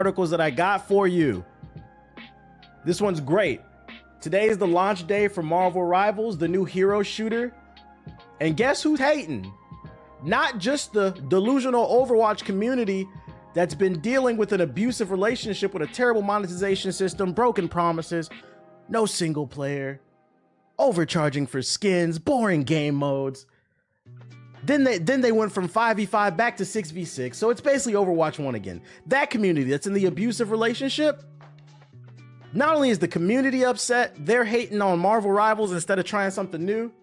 articles that I got for you. This one's great. Today is the launch day for Marvel Rivals, the new hero shooter. And guess who's hating? Not just the delusional Overwatch community that's been dealing with an abusive relationship with a terrible monetization system, broken promises, no single player, overcharging for skins, boring game modes. Then they went from 5v5 back to 6v6. So it's basically Overwatch 1 again. That community that's in the abusive relationship, not only is the community upset, they're hating on Marvel Rivals instead of trying something new,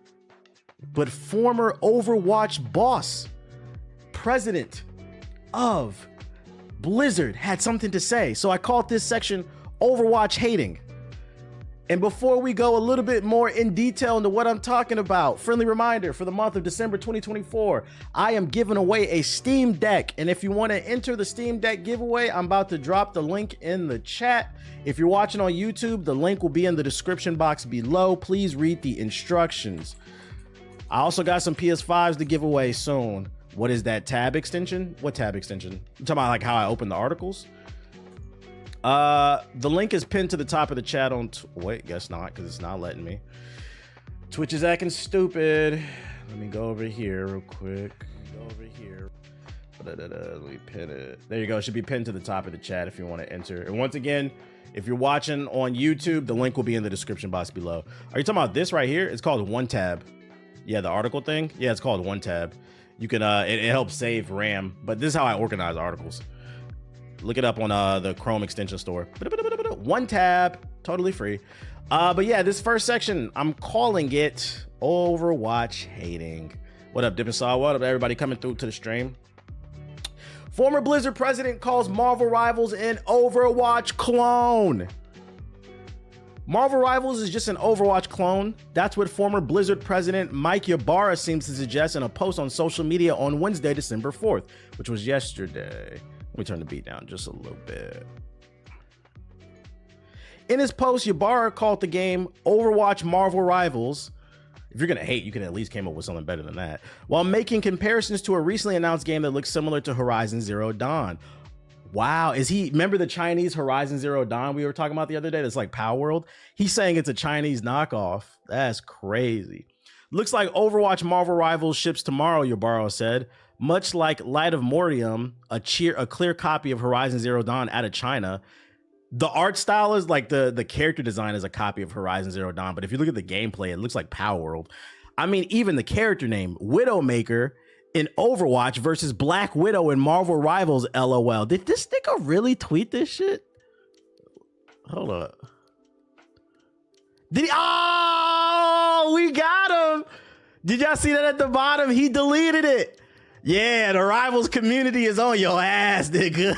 but former Overwatch boss, president of Blizzard, had something to say. So I called this section Overwatch Hating. And before we go a little bit more in detail into what I'm talking about, friendly reminder, for the month of December 2024, I am giving away a Steam Deck. And if you want to enter the Steam Deck giveaway, I'm about to drop the link in the chat. If you're watching on YouTube, the link will be in the description box below. Please read the instructions. I also got some PS5s to give away soon. What is that tab extension? What tab extension? You talking about like how I open the articles? The link is pinned to the top of the chat on wait, guess not, because it's not letting me. Twitch is acting stupid. Let me go over here real quick. Go over here. Let me pin it. There you go. It should be pinned to the top of the chat if you want to enter. And once again, if you're watching on YouTube, the link will be in the description box below. Are you talking about this right here? It's called One Tab. Yeah, the article thing. Yeah, it's called One Tab. You can it helps save RAM, but this is how I organize articles. Look it up on the Chrome extension store. One Tab, totally free. But yeah, this first section, I'm calling it Overwatch Hating. What up, Dip Saw? What up, everybody coming through to the stream? Former Blizzard president calls Marvel Rivals an Overwatch clone. Marvel Rivals is just an Overwatch clone. That's what former Blizzard president Mike Ybarra seems to suggest in a post on social media on Wednesday, December 4th, which was yesterday. Let me turn the beat down just a little bit. In his post, Ybarra called the game Overwatch Marvel Rivals. If you're gonna hate, you can at least come up with something better than that, while making comparisons to a recently announced game that looks similar to Horizon Zero Dawn. Wow, remember the Chinese Horizon Zero Dawn we were talking about the other day? That's like Power World. He's saying it's a Chinese knockoff. That's crazy. Looks like Overwatch Marvel Rivals ships tomorrow, Ybarra said. Much like Light of Mortium, a clear copy of Horizon Zero Dawn out of China. The art style is like the character design is a copy of Horizon Zero Dawn, but if you look at the gameplay, it looks like Power World. I mean, even the character name, Widowmaker in Overwatch versus Black Widow in Marvel Rivals, LOL. Did this nigga really tweet this shit? Hold up. Did he? Oh, we got him. Did y'all see that at the bottom? He deleted it. Yeah, the Rivals community is on your ass, nigga.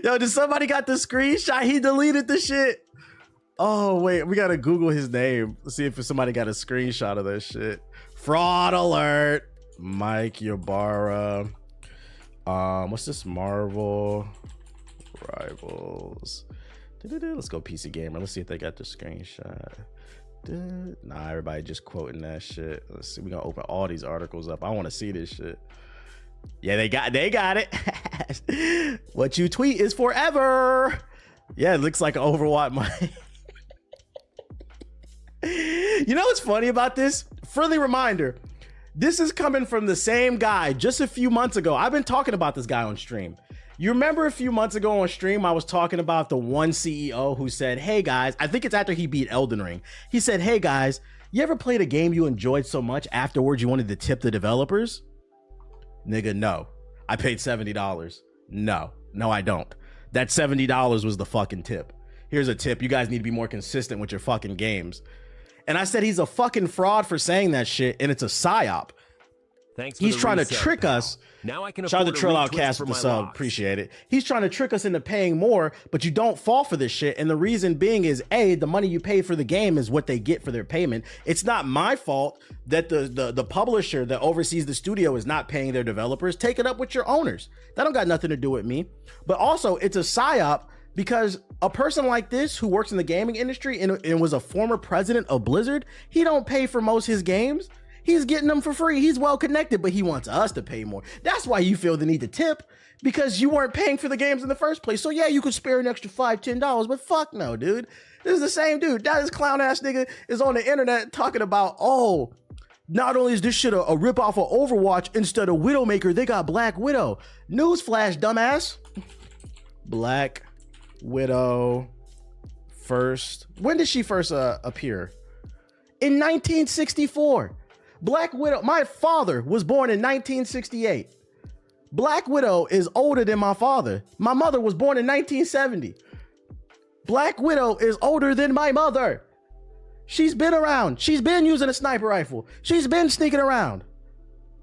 Yo, did somebody got the screenshot? He deleted the shit. Oh, wait, we gotta Google his name. Let's see if somebody got a screenshot of that shit. Fraud alert. Mike Ybarra. What's this? Marvel Rivals. Let's go PC Gamer. Let's see if they got the screenshot. Nah, everybody just quoting that shit. Let's see. We're gonna open all these articles up. I want to see this shit. Yeah, they got it. What you tweet is forever. Yeah, it looks like an Overwatch. You know what's funny about this? Friendly reminder. This is coming from the same guy just a few months ago. I've been talking about this guy on stream. You remember a few months ago on stream, I was talking about the one CEO who said, hey guys, I think it's after he beat Elden Ring. He said, hey guys, you ever played a game you enjoyed so much afterwards you wanted to tip the developers? Nigga, no. I paid $70. No, I don't. That $70 was the fucking tip. Here's a tip. You guys need to be more consistent with your fucking games. And I said he's a fucking fraud for saying that shit, and it's a psyop. Thanks. He's trying to trick us. Now I can shout out to Trill Outcast for the sub. Appreciate it. He's trying to trick us into paying more, but you don't fall for this shit. And the reason being is, A, the money you pay for the game is what they get for their payment. It's not my fault that the publisher that oversees the studio is not paying their developers. Take it up with your owners. That don't got nothing to do with me. But also, it's a psyop because a person like this who works in the gaming industry and was a former president of Blizzard, he don't pay for most of his games. He's getting them for free. He's well connected, but he wants us to pay more. That's why you feel the need to tip, because you weren't paying for the games in the first place. So yeah, you could spare an extra $5, $10, but fuck no, dude. This is the same dude. That is clown ass nigga is on the internet talking about, oh, not only is this shit a ripoff of Overwatch, instead of Widowmaker, they got Black Widow. Newsflash, dumbass. Black Widow first. When did she first appear? In 1964. Black Widow, my father was born in 1968. Black Widow is older than my father. My mother was born in 1970. Black Widow is older than my mother. She's been around. She's been using a sniper rifle. She's been sneaking around.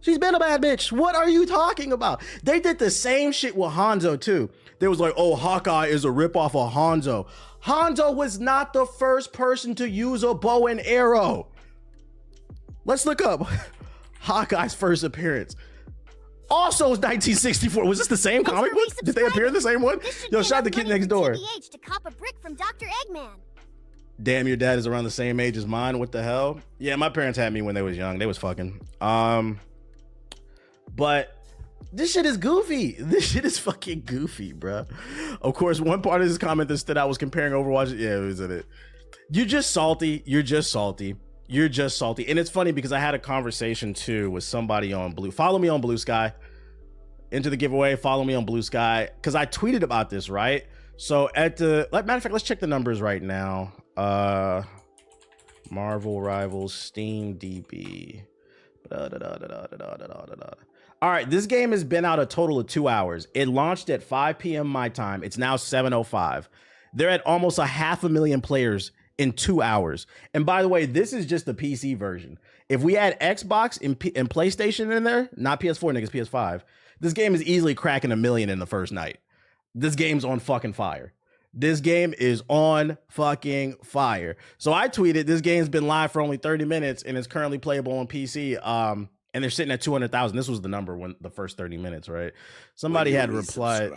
She's been a bad bitch. What are you talking about? They did the same shit with Hanzo too. They was like, oh, Hawkeye is a ripoff of Hanzo. Hanzo was not the first person to use a bow and arrow. Let's look up Hawkeye's first appearance. Also 1964. Was this the same comic book? Did they appear in the same one? Yo, shout out the kid next door. To cop a brick from Dr. Eggman. Damn, your dad is around the same age as mine. What the hell? Yeah, my parents had me when they was young. They was fucking. But this shit is goofy. This shit is fucking goofy, bro. Of course, one part of this comment that stood out was comparing Overwatch. Yeah, it was in it. You're just salty. You're just salty. You're just salty. And it's funny because I had a conversation too with somebody on Blue. Follow me on Blue Sky. Enter the giveaway. Follow me on Blue Sky. Because I tweeted about this, right? So at the matter of fact, let's check the numbers right now. Marvel Rivals Steam DB. All right, this game has been out a total of 2 hours. It launched at 5 p.m. my time. It's now 7:05. They're at almost 500,000 players in 2 hours. And by the way, this is just the PC version. If we add Xbox and PlayStation in there, not PS4 niggas, PS5, this game is easily cracking 1 million in the first night. This game's on fucking fire. This game is on fucking fire. So I tweeted, this game's been live for only 30 minutes and it's currently playable on PC. And they're sitting at 200,000. This was the number when the first 30 minutes, right? Somebody had replied.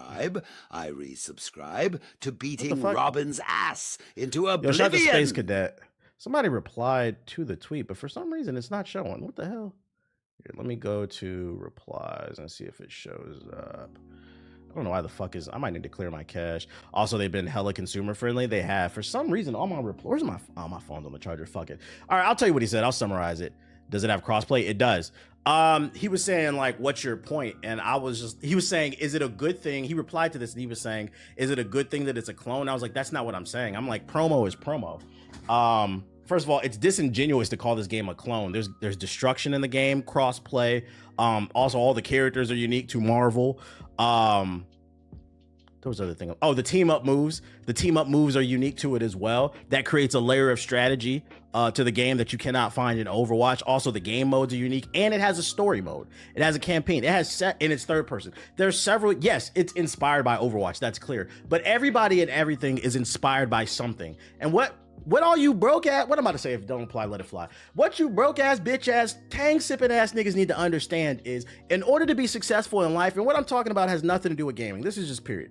I resubscribe to beating Robin's ass into oblivion. Yo, shout out to Space Cadet. Somebody replied to the tweet, but for some reason it's not showing. What the hell? Here, let me go to replies and see if it shows up. I don't know why the fuck is. I might need to clear my cache. Also, they've been hella consumer friendly. They have. For some reason, all my where's my phone's on the charger. Fuck it. All right, I'll tell you what he said. I'll summarize it. Does it have crossplay? It does. He was saying, like, what's your point? And he was saying, is it a good thing? He replied to this and he was saying, is it a good thing that it's a clone? I was like, that's not what I'm saying. I'm like, promo is promo. First of all, it's disingenuous to call this game a clone. There's destruction in the game, crossplay. Also, all the characters are unique to Marvel. There was other thing. Oh, the team up moves. The team up moves are unique to it as well. That creates a layer of strategy to the game that you cannot find in Overwatch. Also, the game modes are unique, and it has a story mode. It has a campaign. It has set in its third person. There's several. Yes, it's inspired by Overwatch. That's clear. But everybody and everything is inspired by something. And what all you broke ass, what I'm about to say, if it don't apply, let it fly. What you broke ass, bitch ass, tang sipping ass niggas need to understand is, in order to be successful in life, and what I'm talking about has nothing to do with gaming. This is just period.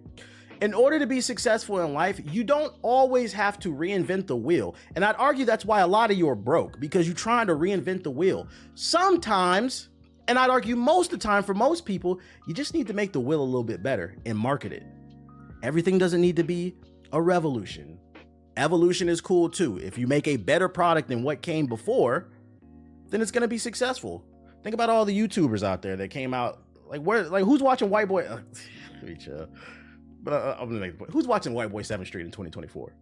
In order to be successful in life, you don't always have to reinvent the wheel. And I'd argue that's why a lot of you are broke, because you're trying to reinvent the wheel. Sometimes, and I'd argue most of the time for most people, you just need to make the wheel a little bit better and market it. Everything doesn't need to be a revolution. Evolution is cool too. If you make a better product than what came before, then it's gonna be successful. Think about all the YouTubers out there that came out, who's watching White Boy? Let me chill. But I'm gonna make the point. Who's watching White Boy 7th Street in 2024?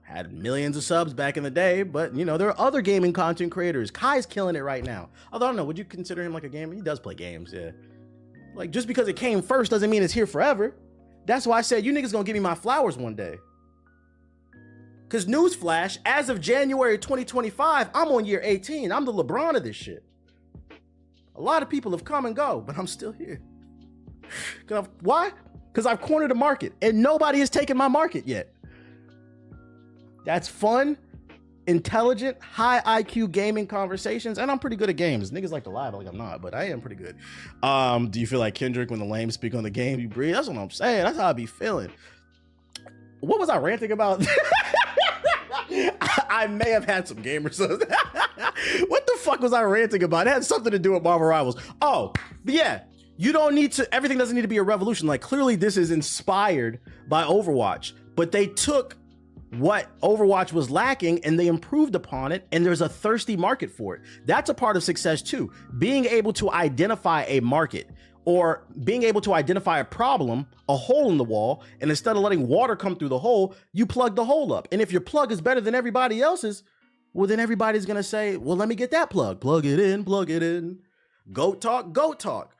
Had millions of subs back in the day, but you know, there are other gaming content creators. Kai's killing it right now. Although I don't know, would you consider him like a gamer? He does play games, yeah. Like, just because it came first doesn't mean it's here forever. That's why I said you niggas gonna give me my flowers one day. Cause newsflash, as of January 2025, I'm on year 18. I'm the LeBron of this shit. A lot of people have come and go, but I'm still here. Why? Because I've cornered the market and nobody has taken my market yet. That's fun, intelligent, high IQ gaming conversations, and I'm pretty good at games. Niggas like to lie, but like I'm not, but I am pretty good. Do you feel like Kendrick when the lame speak on the game you breathe? That's what I'm saying. That's how I be feeling. What was I ranting about? I may have had some gamers. What the fuck was I ranting about? It had something to do with Marvel Rivals. Oh, but yeah, you don't need to, everything doesn't need to be a revolution. Like clearly this is inspired by Overwatch, but they took what Overwatch was lacking and they improved upon it, and there's a thirsty market for it. That's a part of success too. Being able to identify a market or being able to identify a problem, a hole in the wall, and instead of letting water come through the hole, you plug the hole up. And if your plug is better than everybody else's, well, then everybody's gonna say, well, let me get that plug. Plug it in, plug it in. Goat talk, goat talk.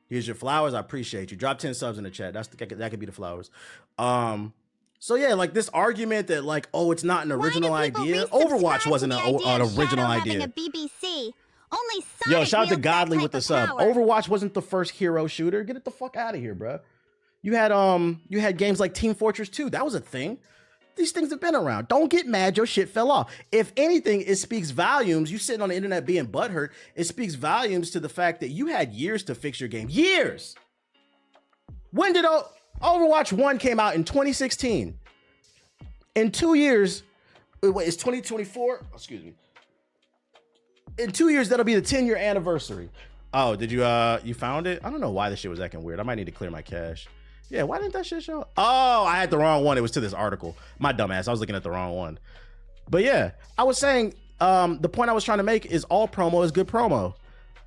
Here's your flowers. I appreciate you. Drop 10 subs in the chat. That could be the flowers. So yeah, like this argument that like, oh, it's not an original idea. Overwatch wasn't an original idea. A BBC. Only Yo, shout out to Godly with the sub. Overwatch wasn't the first hero shooter. Get it the fuck out of here, bro. You had games like Team Fortress 2. That was a thing. These things have been around. Don't get mad your shit fell off. If anything, it speaks volumes. You sitting on the internet being butthurt. It speaks volumes to the fact that you had years to fix your game. Years. When did Overwatch 1 came out in 2016? In 2 years, wait, it's 2024? Excuse me. In 2 years, that'll be the 10-year anniversary. Oh, did you found it? I don't know why this shit was acting weird. I might need to clear my cache. Yeah, why didn't that shit show? Oh, I had the wrong one. It was to this article. My dumbass. I was looking at the wrong one. But yeah, I was saying the point I was trying to make is all promo is good promo.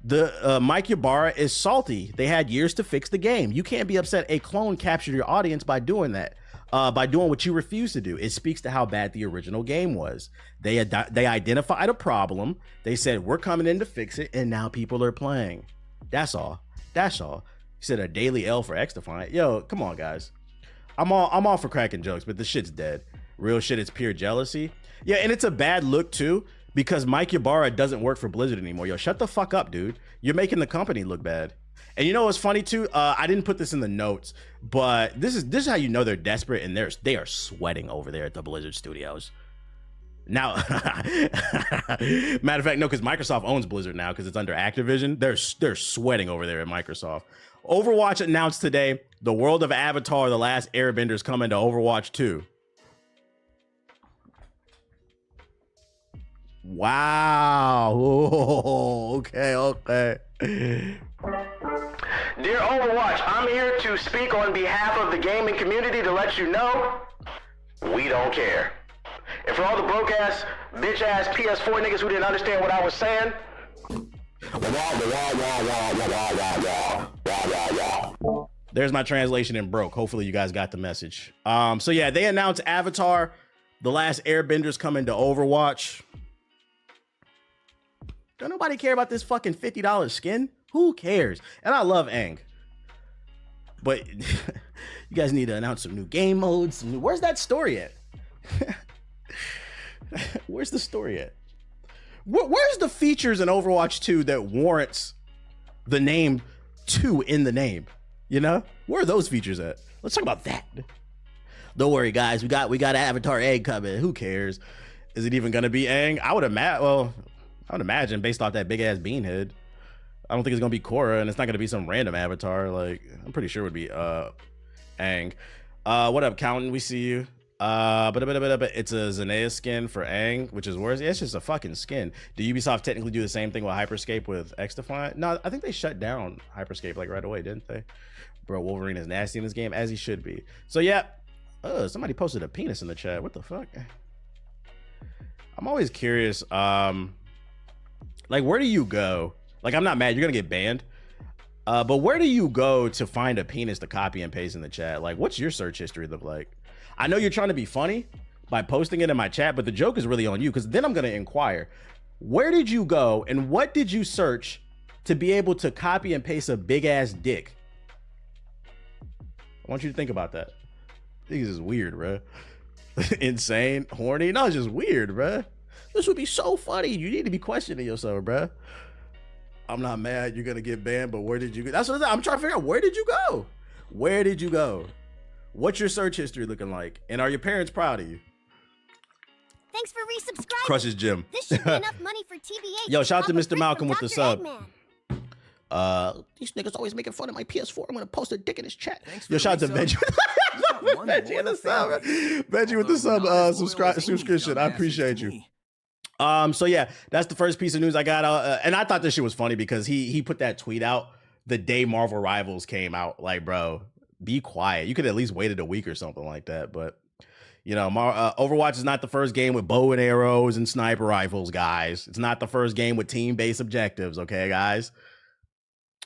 The Mike Ybarra is salty. They had years to fix the game. You can't be upset a clone captured your audience by doing that. By doing what you refuse to do. It speaks to how bad the original game was. They identified a problem. They said, we're coming in to fix it, and now people are playing. That's all. That's all. He said a daily L for XDefiant. Yo, come on, guys. I'm all for cracking jokes, but this shit's dead. Real shit, it's pure jealousy. Yeah, and it's a bad look, too, because Mike Ybarra doesn't work for Blizzard anymore. Yo, shut the fuck up, dude. You're making the company look bad. And you know what's funny too? I didn't put this in the notes, but this is how you know they're desperate and they are sweating over there at the Blizzard Studios. Now, matter of fact, no, because Microsoft owns Blizzard now because it's under Activision. They're sweating over there at Microsoft. Overwatch announced today the world of Avatar: The Last Airbender is coming to Overwatch 2. Wow. Oh, okay. Dear Overwatch, I'm here to speak on behalf of the gaming community to let you know we don't care. And for all the broke ass, bitch ass PS4 niggas who didn't understand what I was saying, there's my translation in broke. Hopefully you guys got the message. So yeah, they announced Avatar: The Last Airbender's coming to Overwatch. Don't nobody care about this fucking $50 skin? Who cares? And I love Aang. But you guys need to announce some new game modes. Where's that story at? Where's the story at? Where's the features in Overwatch 2 that warrants the name 2 in the name? You know? Where are those features at? Let's talk about that. Don't worry, guys. We got Avatar Aang coming. Who cares? Is it even gonna be Aang? I would imagine based off that big ass bean head. I don't think it's gonna be Korra, and it's not gonna be some random avatar. Like, I'm pretty sure it would be Aang. What up, Counting? We see you. But it's a Zendaya skin for Aang, which is worse. Yeah, it's just a fucking skin. Do Ubisoft technically do the same thing with Hyperscape with XDefiant? No, I think they shut down Hyperscape like right away, didn't they? Bro, Wolverine is nasty in this game, as he should be. So yeah, somebody posted a penis in the chat. What the fuck? I'm always curious. Like, where do you go? Like, I'm not mad, you're gonna get banned. But where do you go to find a penis to copy and paste in the chat? Like, what's your search history look like? I know you're trying to be funny by posting it in my chat, but the joke is really on you, because then I'm gonna inquire, where did you go and what did you search to be able to copy and paste a big ass dick? I want you to think about that. I think this is weird, bro. Insane, horny. No, it's just weird, bro. This would be so funny. You need to be questioning yourself, bro. I'm not mad you're gonna get banned, but where did you go? That's what I'm trying to figure out. Where did you go? Where did you go? What's your search history looking like? And are your parents proud of you? Thanks for resubscribing. Crushes Jim. This should be enough money for TBH. Yo, shout out to Mr. Malcolm with the sub. Eggman. These niggas always making fun of my PS4. I'm gonna post a dick in his chat. Yo, shout out to Benji. Benji with the sub. Benji with the sub subscription. I appreciate you. So yeah, that's the first piece of news I got. And I thought this shit was funny because he put that tweet out the day Marvel Rivals came out. Like, bro, be quiet. You could at least waited a week or something like that. But you know, Overwatch is not the first game with bow and arrows and sniper rifles, guys. It's not the first game with team-based objectives, okay, guys?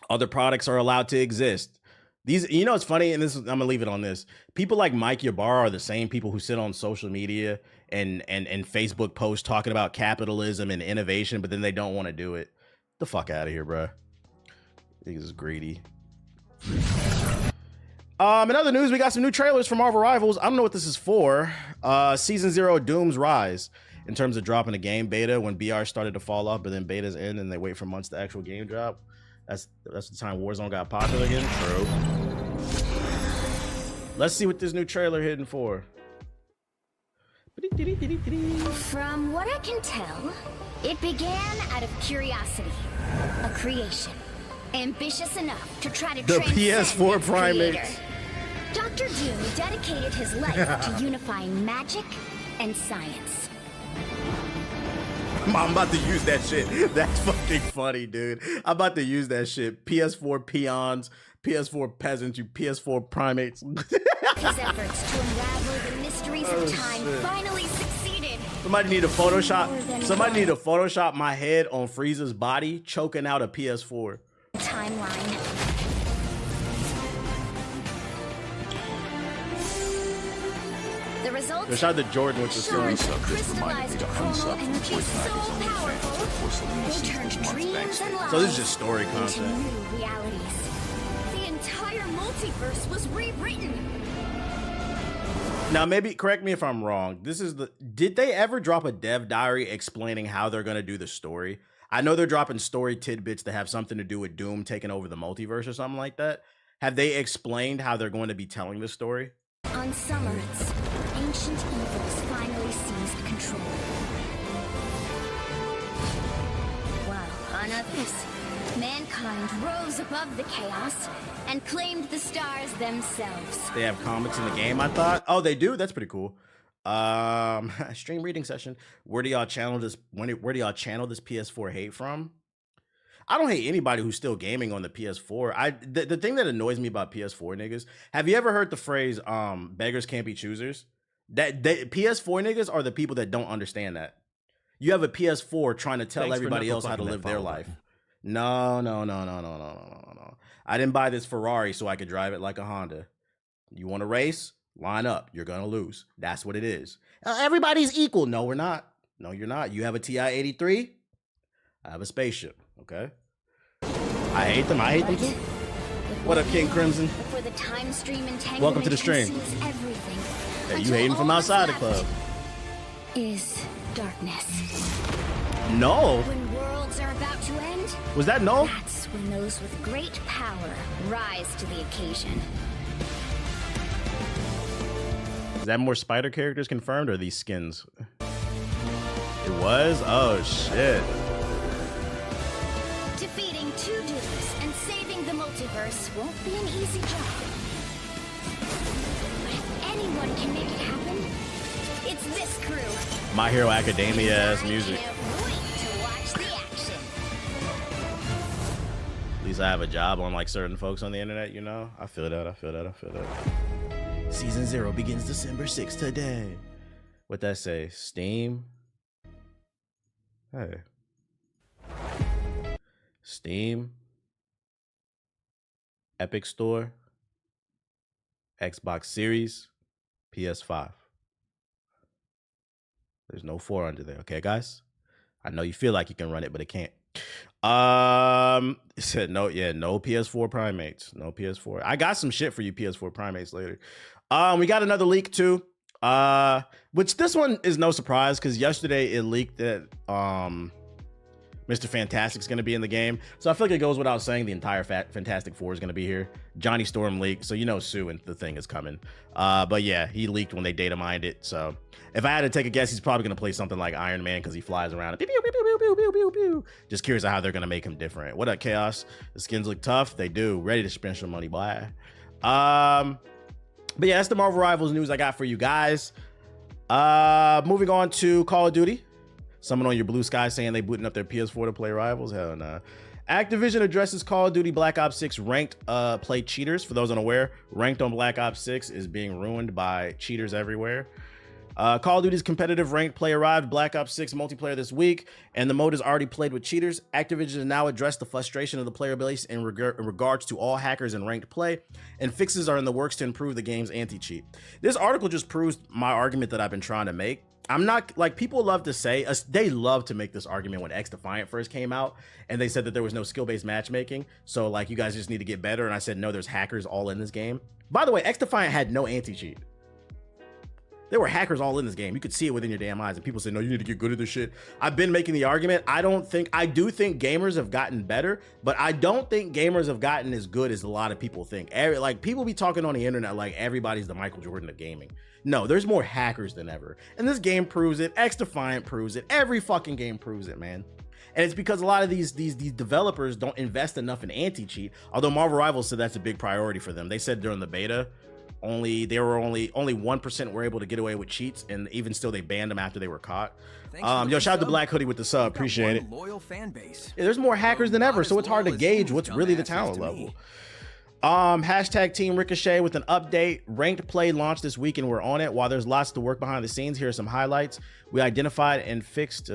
Other products are allowed to exist. These, you know, it's funny, and I'm gonna leave it on this. People like Mike Ybarra are the same people who sit on social media and Facebook posts talking about capitalism and innovation, but then they don't want to do it. Get the fuck out of here, bro. This is greedy. In other news, we got some new trailers for Marvel Rivals. I don't know what this is for. Season 0 Doom's Rise. In terms of dropping a game beta, when BR started to fall off, but then betas end and they wait for months to actual game drop. That's the time Warzone got popular again. True. Let's see what this new trailer hitting for. From what I can tell, it began out of curiosity, a creation, ambitious enough to try to The transcend PS4 its primates. creator. Dr. Doom dedicated his life to unifying magic and science. I'm about to use that shit. That's fucking funny, dude. I'm about to use that shit. PS4 peons, PS4 peasants, you PS4 primates. His efforts to unravel the mysteries of time finally succeeded. Somebody need to Photoshop. Somebody need to Photoshop my head on Frieza's body choking out a PS4. Timeline. The results. Shout out to Jordan with the Sure, song. crystallized chromal energy so powerful, they turned dreams and lives So this is just story into content. new realities. The entire multiverse was rewritten. Now, maybe correct me if I'm wrong. Did they ever drop a dev diary explaining how they're gonna do the story? I know they're dropping story tidbits that have something to do with Doom taking over the multiverse or something like that. Have they explained how they're going to be telling the story? On Summers, ancient evils finally seized control. While on others, mankind rose above the chaos and claimed the stars themselves. They have comics in the game, I thought. Oh, they do? That's pretty cool. Stream reading session. Where do y'all channel this? Where do y'all channel this PS4 hate from? I don't hate anybody who's still gaming on the PS4. The thing that annoys me about PS4 niggas, have you ever heard the phrase beggars can't be choosers? That PS4 niggas are the people that don't understand that. You have a PS4 trying to tell everybody else how to live their life. No. I didn't buy this Ferrari so I could drive it like a Honda. You want to race? Line up. You're going to lose. That's what it is. Everybody's equal. No, we're not. No, you're not. You have a TI-83. I have a spaceship. Okay. I hate them. I hate them too. What up, King Crimson? Before the time stream entanglement Welcome to the stream. consumes everything, Hey, you until hating from all that's outside the left club? is darkness. No. When worlds are about to end, Was that no? that's when those with great power rise to the occasion. Is that more spider characters confirmed or are these skins? It was? Oh, shit. Defeating two Dooms and saving the multiverse won't be an easy job. But if anyone can make it happen, it's this crew. My Hero Academia-ass music. I can't wait to watch the action. At least I have a job on like certain folks on the internet, you know? I feel that. Season 0 begins December 6th today. What that say? Steam? Hey. Steam, Epic Store, Xbox Series, PS5. There's no 4 under there, okay, guys? I know you feel like you can run it, but it can't. It said no PS4 primates. No PS4. I got some shit for you PS4 primates later. We got another leak too. Which this one is no surprise because yesterday it leaked that Mr. Fantastic's going to be in the game. So I feel like it goes without saying the entire Fantastic Four is going to be here. Johnny Storm leaked, so you know Sue and the thing is coming. But yeah, he leaked when they data mined it. So if I had to take a guess, he's probably going to play something like Iron Man because he flies around and pew, pew, pew, pew, pew, pew, pew, pew. Just curious of how they're going to make him different. What up, Chaos? The skins look tough. They do. Ready to spend some money, boy. But yeah, that's the Marvel Rivals news I got for you guys. Moving on to Call of Duty. Someone on your blue sky saying they booting up their PS4 to play Rivals? Hell nah. Activision addresses Call of Duty Black Ops 6 ranked play cheaters. For those unaware, ranked on Black Ops 6 is being ruined by cheaters everywhere. Call of Duty's competitive ranked play arrived Black Ops 6 multiplayer this week, and the mode is already played with cheaters. Activision has now addressed the frustration of the player base in regards to all hackers in ranked play, and fixes are in the works to improve the game's anti-cheat. This article just proves my argument that I've been trying to make. I'm not, like, people love to say, they love to make this argument when X Defiant first came out, and they said that there was no skill-based matchmaking, so, like, you guys just need to get better, and I said, no, there's hackers all in this game. By the way, X Defiant had no anti-cheat. There were hackers all in this game. You could see it within your damn eyes, and people say, no, you need to get good at this shit. I've been making the argument. I do think gamers have gotten better, but I don't think gamers have gotten as good as a lot of people think. Like, people be talking on the internet like everybody's the Michael Jordan of gaming. No, there's more hackers than ever. And this game proves it. X Defiant proves it. Every fucking game proves it, man. And it's because a lot of these developers don't invest enough in anti-cheat, although Marvel Rivals said that's a big priority for them. They said during the beta, only 1% were able to get away with cheats, and even still they banned them after they were caught. Yo, shout out to Black Hoodie with the sub, appreciate it. Loyal fan base. Yeah, there's more hackers than ever, so it's hard to gauge what's really the talent level. Hashtag Team Ricochet with an update. Ranked play launched this week and we're on it. While there's lots to work behind the scenes, here are some highlights. We identified and fixed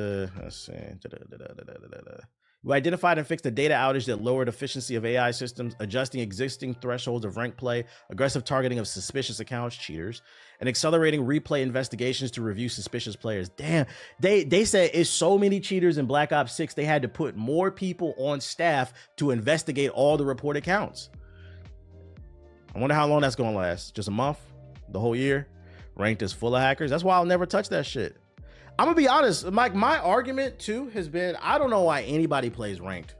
We identified and fixed a data outage that lowered efficiency of AI systems, adjusting existing thresholds of ranked play, aggressive targeting of suspicious accounts, cheaters, and accelerating replay investigations to review suspicious players. Damn, they said it's so many cheaters in Black Ops 6, they had to put more people on staff to investigate all the reported counts. I wonder how long that's gonna last. Just a month? The whole year? Ranked is full of hackers? That's why I'll never touch that shit. I'm gonna be honest, Mike, my argument too has been, I don't know why anybody plays ranked.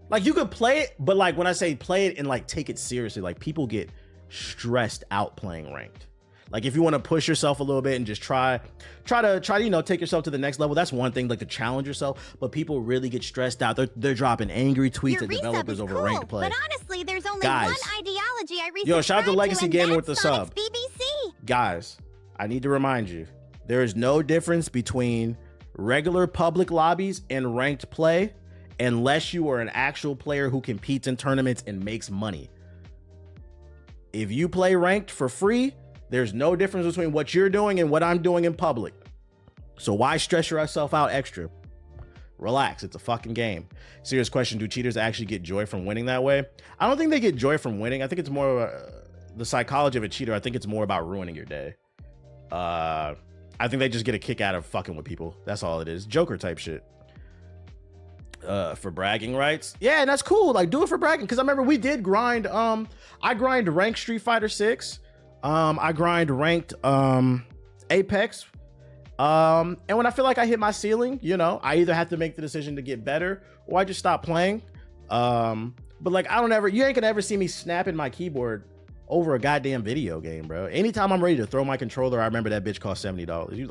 Like, you could play it, but like when I say play it and like take it seriously, like people get stressed out playing ranked. Like if you want to push yourself a little bit and just try to, you know, take yourself to the next level, that's one thing, like to challenge yourself, but people really get stressed out. They're dropping angry tweets at developers over ranked play. But honestly, there's only Guys, one ideology I yo, shout out to Legacy Gamer with the sub. sub. BBC. Guys, I need to remind you, there is no difference between regular public lobbies and ranked play unless you are an actual player who competes in tournaments and makes money. If you play ranked for free, there's no difference between what you're doing and what I'm doing in public. So why stress yourself out extra? Relax, it's a fucking game. Serious question, do cheaters actually get joy from winning that way? I don't think they get joy from winning. I think it's more the psychology of a cheater. I think it's more about ruining your day. I think they just get a kick out of fucking with people. That's all it is. Joker type shit. For bragging rights. Yeah, and that's cool. Like, do it for bragging. Because I remember we did grind. I grind ranked Street Fighter 6. I grind ranked Apex. And when I feel like I hit my ceiling, you know, I either have to make the decision to get better or I just stop playing. But like, you ain't gonna ever see me snapping my keyboard over a goddamn video game, bro. Anytime I'm ready to throw my controller, I remember that bitch cost $70.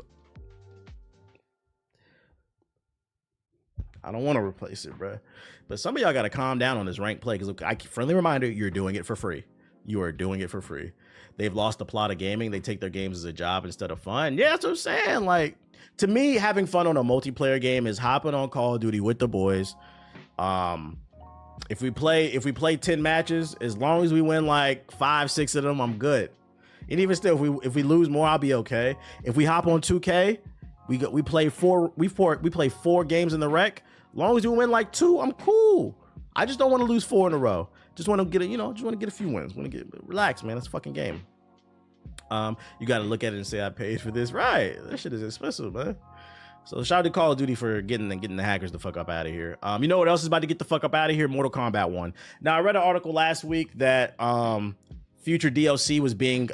I don't want to replace it, bro. But some of y'all got to calm down on this ranked play, because friendly reminder, you're doing it for free. You are doing it for free. They've lost the plot of gaming. They take their games as a job instead of fun. Yeah, that's what I'm saying. Like, to me, having fun on a multiplayer game is hopping on Call of Duty with the boys. If we play 10 matches, as long as we win like 5-6 of them, I'm good. And even still, if we lose more, I'll be okay. If we hop on 2K, we play four games in the rec. As long as we win like 2, I'm cool. I just don't want to lose 4 in a row. Just want to get a few wins. Relax, man. It's a fucking game. You got to look at it and say, I paid for this. Right. That shit is expensive, man. So shout out to Call of Duty for getting the hackers the fuck up out of here. You know what else is about to get the fuck up out of here? Mortal Kombat 1. Now, I read an article last week that future DLC was being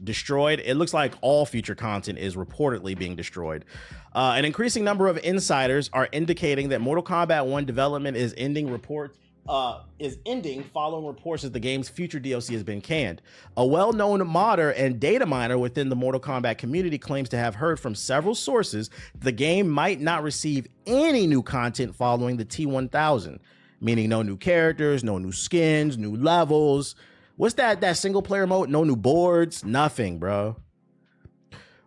destroyed. It looks like all future content is reportedly being destroyed. An increasing number of insiders are indicating that Mortal Kombat 1 development is ending following reports that the game's future DLC has been canned. A well-known modder and data miner within the Mortal Kombat community claims to have heard from several sources the game might not receive any new content following the T1000, meaning no new characters, no new skins, new levels. What's that single player mode? No new boards, nothing, bro.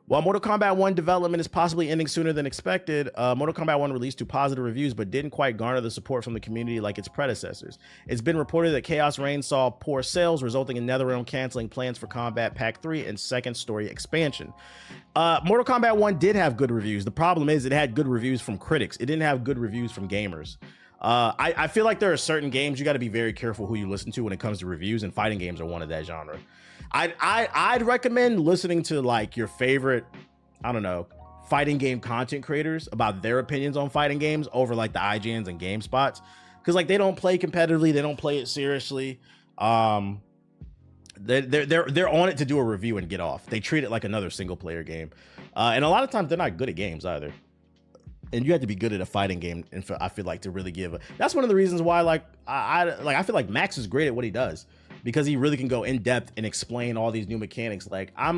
While Mortal Kombat 1 development is possibly ending sooner than expected, Mortal Kombat 1 released to positive reviews but didn't quite garner the support from the community like its predecessors. It's been reported that Chaos Reign saw poor sales, resulting in NetherRealm canceling plans for Combat Pack 3 and second story expansion. Mortal Kombat 1 did have good reviews. The problem is it had good reviews from critics. It didn't have good reviews from gamers. I feel like there are certain games you got to be very careful who you listen to when it comes to reviews, and fighting games are one of that genre. I'd recommend listening to like your favorite, I don't know, fighting game content creators about their opinions on fighting games over like the IGNs and GameSpots, because like they don't play competitively, they don't play it seriously. They're on it to do a review and get off. They treat it like another single player game, and a lot of times they're not good at games either. And you have to be good at a fighting game, and I feel like to really give. That's one of the reasons why like I feel like Max is great at what he does, because he really can go in depth and explain all these new mechanics. Like I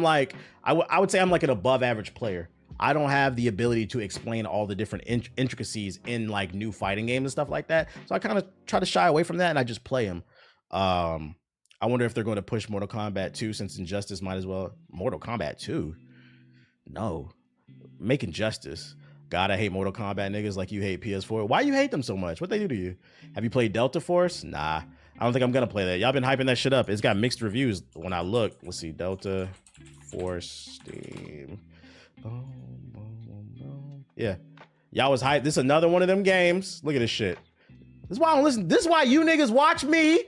would say I'm like an above average player. I don't have the ability to explain all the different intricacies in like new fighting games and stuff like that. So I kind of try to shy away from that and I just play them. I wonder if they're going to push Mortal Kombat 2, since Injustice might as well. Mortal Kombat 2? No. Make Injustice. God, I hate Mortal Kombat niggas like you hate PS4. Why you hate them so much? What they do to you? Have you played Delta Force? Nah. I don't think I'm gonna play that. Y'all been hyping that shit up. It's got mixed reviews when I look. Let's see. Delta Force Steam. Boom, boom, boom, boom. Yeah. Y'all was hyped. This is another one of them games. Look at this shit. This is why I don't listen. This is why you niggas watch me.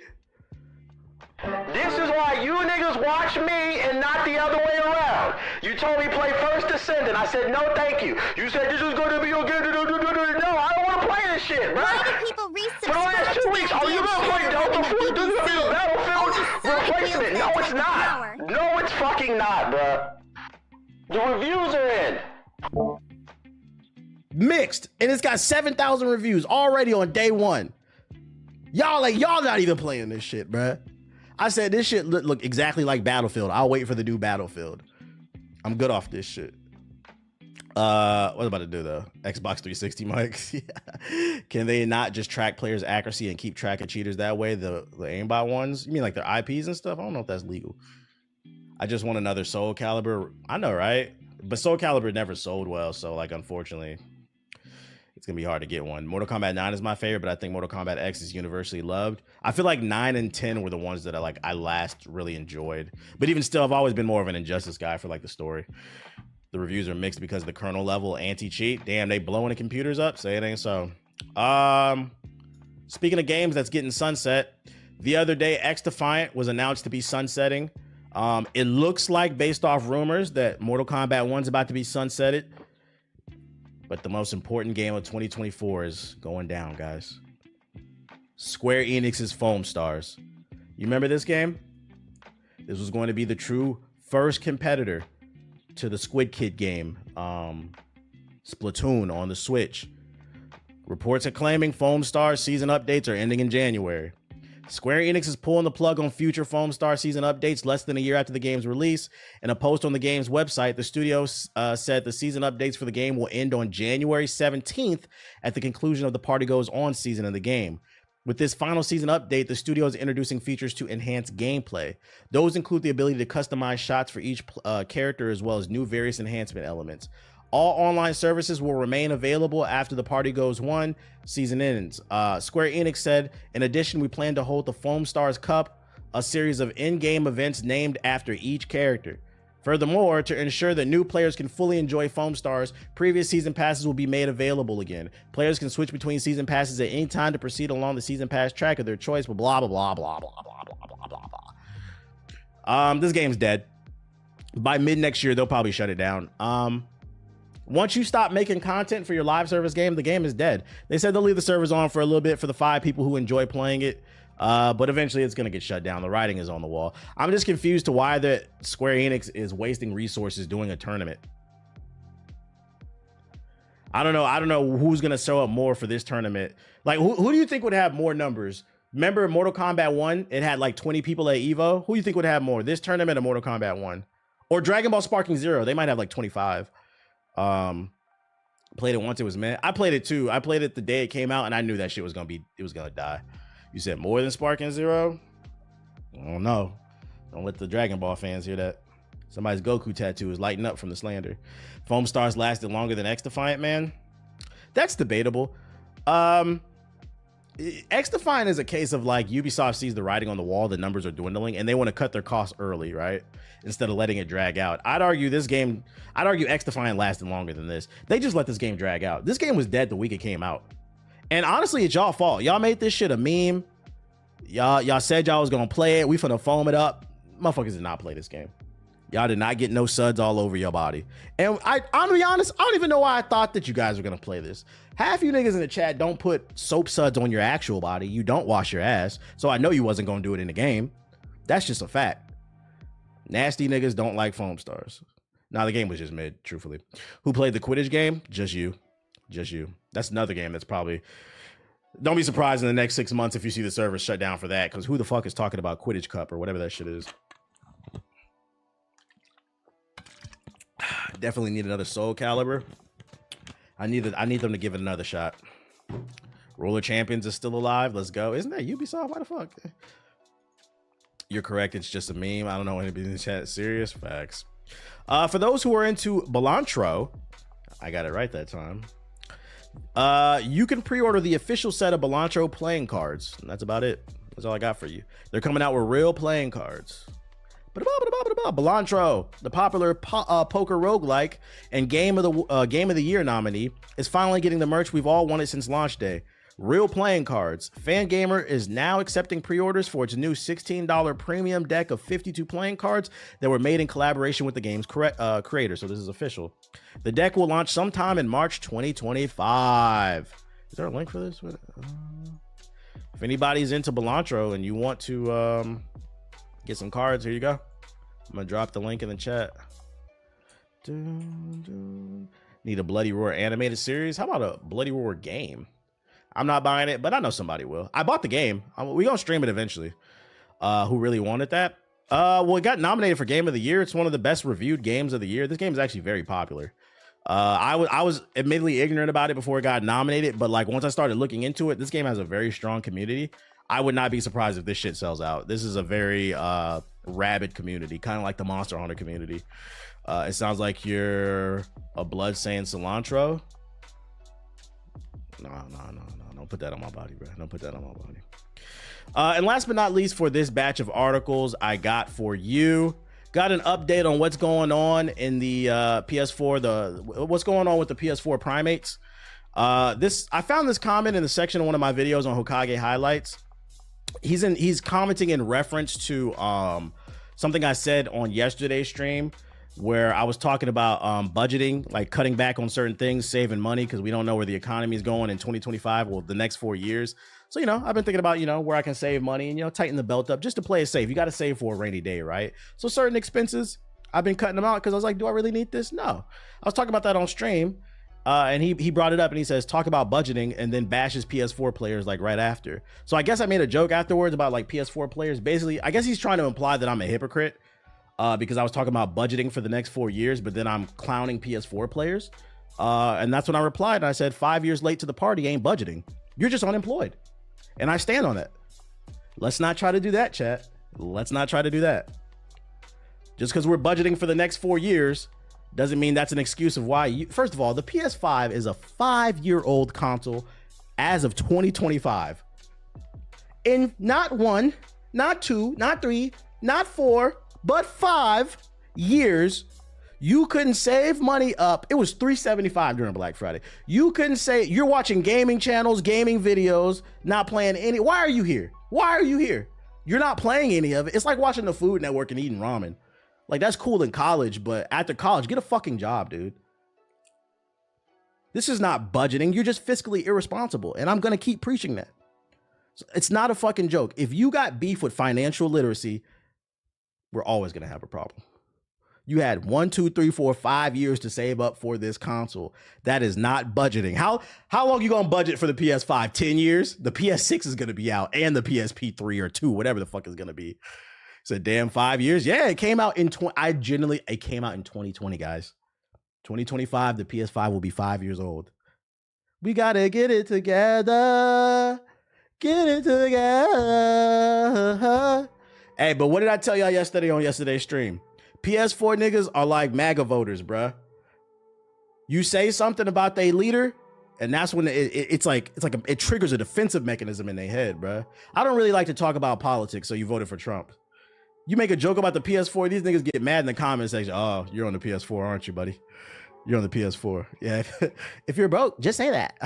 This is why you niggas watch me and not the other way around. You told me play First Descendant. I said no thank you. You said this is gonna be okay. No, I don't wanna play this shit, bro. Why do people resubscribe For the last 2 weeks, are you gonna play Delta Force? This is gonna be a Battlefield replacement. No, it's not. No, it's fucking not, bro. The reviews are in. Mixed, and it's got 7,000 reviews already on day one. Y'all not even playing this shit, bruh. I said this shit look exactly like Battlefield. I'll wait for the new Battlefield. I'm good off this shit. What am I about to do though? Xbox 360 mics. Yeah. Can they not just track players' accuracy and keep track of cheaters that way? The aimbot ones? You mean like their IPs and stuff? I don't know if that's legal. I just want another Soul Calibur. I know, right? But Soul Calibur never sold well, so like unfortunately, it's gonna be hard to get one. Mortal Kombat 9 is my favorite, but I think Mortal Kombat X is universally loved. I feel like 9 and 10 were the ones that I last really enjoyed. But even still, I've always been more of an Injustice guy for like the story. The reviews are mixed because of the kernel level anti-cheat. Damn, they blowing the computers up. Say it ain't so. Speaking of games that's getting sunset, the other day X Defiant was announced to be sunsetting. It looks like, based off rumors, that Mortal Kombat 1's about to be sunsetted. But the most important game of 2024 is going down, guys. Square Enix's Foam Stars. You remember this game? This was going to be the true first competitor to the Squid Kid game, Splatoon on the Switch. Reports are claiming Foam Stars season updates are ending in January. Square Enix is pulling the plug on future Foam Star season updates less than a year after the game's release. In a post on the game's website, the studio said the season updates for the game will end on January 17th at the conclusion of the Party Goes On season of the game. With this final season update, the studio is introducing features to enhance gameplay. Those include the ability to customize shots for each character, as well as new various enhancement elements. All online services will remain available after the Party Goes On season ends. Square Enix said, in addition, we plan to hold the Foam Stars Cup, a series of in-game events named after each character. Furthermore, to ensure that new players can fully enjoy Foam Stars, previous season passes will be made available again. Players can switch between season passes at any time to proceed along the season pass track of their choice, but blah, blah, blah, blah, blah, blah, blah, blah, blah. This game's dead. By mid next year, they'll probably shut it down. Once you stop making content for your live service game, the game is dead. They said they'll leave the servers on for a little bit for the 5 people who enjoy playing it. But eventually it's going to get shut down. The writing is on the wall. I'm just confused to why the Square Enix is wasting resources doing a tournament. I don't know who's going to show up more for this tournament. Like, who do you think would have more numbers? Remember Mortal Kombat 1? It had like 20 people at EVO. Who do you think would have more? This tournament or Mortal Kombat 1? Or Dragon Ball Sparking Zero? They might have like 25. Played it once, it was meh. I played it too. I played it the day it came out and I knew that shit was gonna die. You said more than Sparking Zero? I don't know. Don't let the Dragon Ball fans hear that. Somebody's Goku tattoo is lighting up from the slander. Foam Stars lasted longer than X Defiant, man. That's debatable. X Defiant is a case of like Ubisoft sees the writing on the wall, the numbers are dwindling, and they want to cut their costs early, right? Instead of letting it drag out. I'd argue X Defiant lasted longer than this. They just let this game drag out. This game was dead the week it came out. And honestly, it's y'all fault. Y'all made this shit a meme. Y'all said y'all was gonna play it. We finna foam it up. Motherfuckers did not play this game. Y'all did not get no suds all over your body. And I'm gonna be honest, I don't even know why I thought that you guys were gonna play this. Half you niggas in the chat don't put soap suds on your actual body. You don't wash your ass. So I know you wasn't gonna do it in the game. That's just a fact. Nasty niggas don't like Foam Stars. Nah, the game was just mid, truthfully. Who played the Quidditch game? Just you. Just you. That's another game that's probably... Don't be surprised in the next 6 months if you see the servers shut down for that, because who the fuck is talking about Quidditch Cup or whatever that shit is? Definitely need another Soul Calibur. I need them to give it another shot. Roller Champions is still alive. Let's go. Isn't that Ubisoft? Why the fuck? You're correct. It's just a meme. I don't know anybody in the chat. Serious facts. For those who are into Belantro, I got it right that time. You can pre-order the official set of Belantro playing cards. And that's about it. That's all I got for you. They're coming out with real playing cards. Belantro, the popular poker roguelike and game of the year nominee, is finally getting the merch we've all wanted since launch day. Real playing cards. Fangamer is now accepting pre-orders for its new $16 premium deck of 52 playing cards that were made in collaboration with the game's creator. So this is official. The deck will launch sometime in March 2025. Is there a link for this? If anybody's into Belantro and you want to get some cards, here you go. I'm gonna drop the link in the chat. Need a Bloody Roar animated series? How about a Bloody Roar game? I'm not buying it, but I know somebody will. I bought the game. We're gonna stream it eventually. Who really wanted that? Well, it got nominated for Game of the Year. It's one of the best reviewed games of the year. This game is actually very popular. I was admittedly ignorant about it before it got nominated, but like once I started looking into it, this game has a very strong community. I would not be surprised if this shit sells out. This is a very rabid community, kind of like the Monster Hunter community. It sounds like you're a blood saying cilantro. No. Don't put that on my body, bro. Don't put that on my body. And last but not least, for this batch of articles I got for you, got an update on what's going on in the PS4, what's going on with the PS4 primates. I found this comment in the section of one of my videos on Hokage highlights. He's commenting in reference to something I said on yesterday's stream, where I was talking about budgeting, like cutting back on certain things, saving money, because we don't know where the economy is going in 2025, well, the next 4 years. So, I've been thinking about, where I can save money and, tighten the belt up just to play it safe. You got to save for a rainy day, right? So certain expenses, I've been cutting them out because I was like, do I really need this? No. I was talking about that on stream. And he brought it up and he says, talk about budgeting, and then bashes PS4 players like right after. So I guess I made a joke afterwards about like PS4 players. Basically, I guess he's trying to imply that I'm a hypocrite because I was talking about budgeting for the next 4 years, but then I'm clowning PS4 players. And that's when I replied. And I said, 5 years late to the party ain't budgeting. You're just unemployed. And I stand on that. Let's not try to do that, chat. Let's not try to do that. Just because we're budgeting for the next 4 years doesn't mean that's an excuse of why first of all, the PS5 is a 5-year-old console as of 2025. In not 1, not 2, not 3, not 4, but 5 years, you couldn't save money up. It was $375 during Black Friday. You couldn't say, you're watching gaming channels, gaming videos, not playing any. Why are you here? Why are you here? You're not playing any of it. It's like watching the Food Network and eating ramen. Like, that's cool in college, but after college, get a fucking job, dude. This is not budgeting. You're just fiscally irresponsible. And I'm going to keep preaching that. It's not a fucking joke. If you got beef with financial literacy, we're always going to have a problem. You had 1, 2, 3, 4, 5 years to save up for this console. That is not budgeting. How long you going to budget for the PS5? 10 years? The PS6 is going to be out, and the PSP 3 or 2, whatever the fuck is going to be. It's a damn 5 years. Yeah, it came out in it came out in 2020, guys. 2025, the PS5 will be 5 years old. We gotta get it together. Get it together. Hey, but what did I tell y'all yesterday on yesterday's stream? PS4 niggas are like MAGA voters, bruh. You say something about their leader, and that's when it triggers a defensive mechanism in their head, bruh. I don't really like to talk about politics, so you voted for Trump. You make a joke about the PS4, these niggas get mad in the comment section. Oh, you're on the PS4, aren't you, buddy? You're on the PS4. Yeah. If you're broke, just say that.